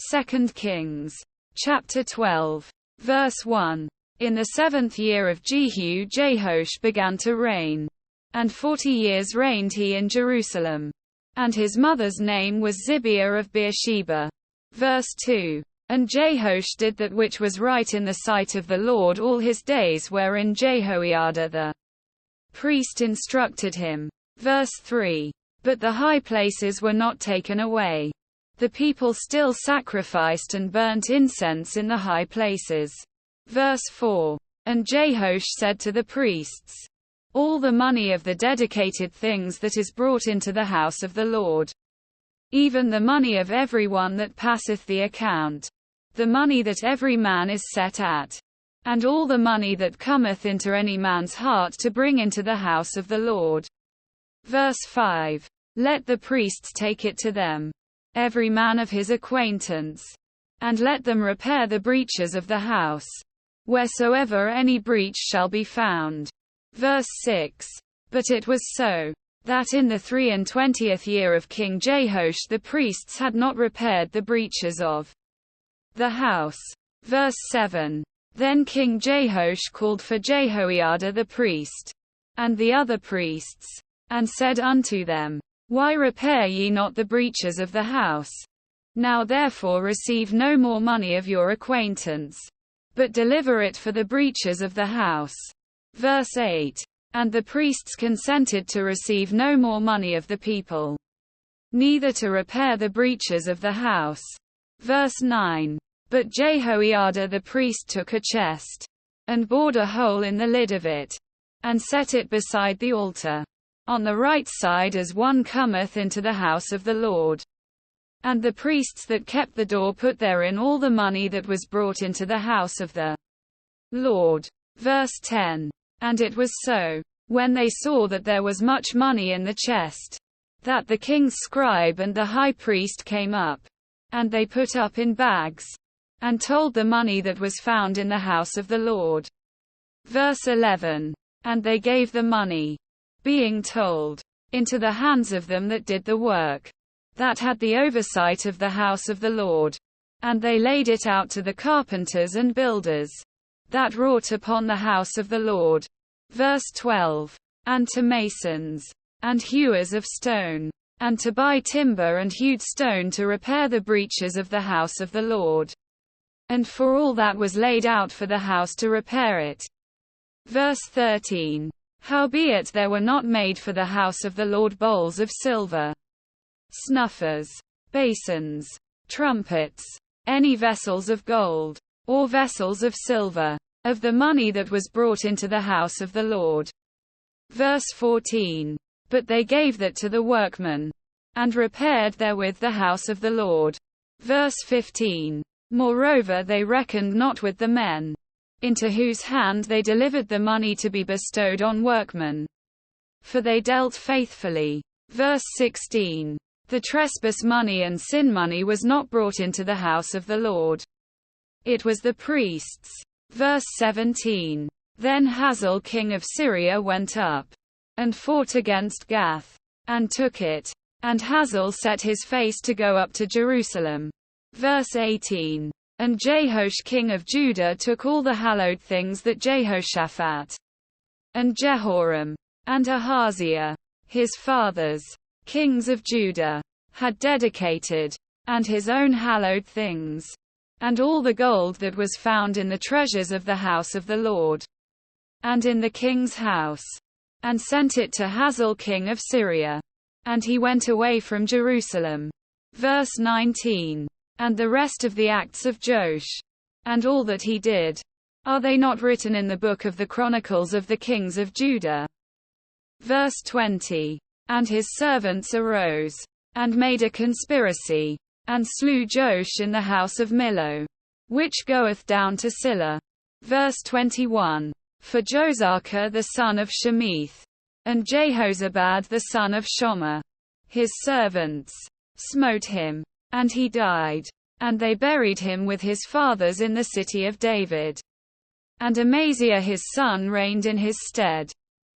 2 Kings. Chapter 12. Verse 1. In the 7th year of Jehu, Jehoash began to reign. And 40 years reigned he in Jerusalem. And his mother's name was Zibiah of Beersheba. Verse 2. And Jehoash did that which was right in the sight of the Lord all his days, wherein Jehoiada the priest instructed him. Verse 3. But the high places were not taken away. The people still sacrificed and burnt incense in the high places. Verse 4. And Jehoash said to the priests, all the money of the dedicated things that is brought into the house of the Lord, even the money of every one that passeth the account, the money that every man is set at, and all the money that cometh into any man's heart to bring into the house of the Lord. Verse 5. Let the priests take it to them, every man of his acquaintance, and let them repair the breaches of the house, wheresoever any breach shall be found. Verse 6. But it was so, that in the 23rd year of King Jehoash the priests had not repaired the breaches of the house. Verse 7. Then King Jehoash called for Jehoiada the priest, and the other priests, and said unto them, why repair ye not the breaches of the house? Now therefore receive no more money of your acquaintance, but deliver it for the breaches of the house. Verse 8. And the priests consented to receive no more money of the people, neither to repair the breaches of the house. Verse 9. But Jehoiada the priest took a chest, and bored a hole in the lid of it, and set it beside the altar, on the right side as one cometh into the house of the Lord. And the priests that kept the door put therein all the money that was brought into the house of the Lord. Verse 10. And it was so, when they saw that there was much money in the chest, that the king's scribe and the high priest came up, and they put up in bags, and told the money that was found in the house of the Lord. Verse 11. And they gave the money, being told, into the hands of them that did the work, that had the oversight of the house of the Lord. And they laid it out to the carpenters and builders, that wrought upon the house of the Lord. Verse 12. And to masons, and hewers of stone, and to buy timber and hewed stone to repair the breaches of the house of the Lord, and for all that was laid out for the house to repair it. Verse 13. Howbeit there were not made for the house of the Lord bowls of silver, snuffers, basins, trumpets, any vessels of gold, or vessels of silver, of the money that was brought into the house of the Lord. Verse 14. But they gave that to the workmen, and repaired therewith the house of the Lord. Verse 15. Moreover they reckoned not with the men, into whose hand they delivered the money to be bestowed on workmen, for they dealt faithfully. Verse 16. The trespass money and sin money was not brought into the house of the Lord. It was the priests. Verse 17. Then Hazael king of Syria went up, and fought against Gath, and took it. And Hazael set his face to go up to Jerusalem. Verse 18. And Jehoash king of Judah took all the hallowed things that Jehoshaphat, and Jehoram, and Ahaziah, his fathers, kings of Judah, had dedicated, and his own hallowed things, and all the gold that was found in the treasures of the house of the Lord, and in the king's house, and sent it to Hazael king of Syria. And he went away from Jerusalem. Verse 19. And the rest of the acts of Joash, and all that he did, are they not written in the book of the Chronicles of the kings of Judah? Verse 20. And his servants arose, and made a conspiracy, and slew Joash in the house of Millo, which goeth down to Silla. Verse 21. For Josachar the son of Shemith, and Jehozabad the son of Shomer, his servants, smote him, and he died. And they buried him with his fathers in the city of David. And Amaziah his son reigned in his stead.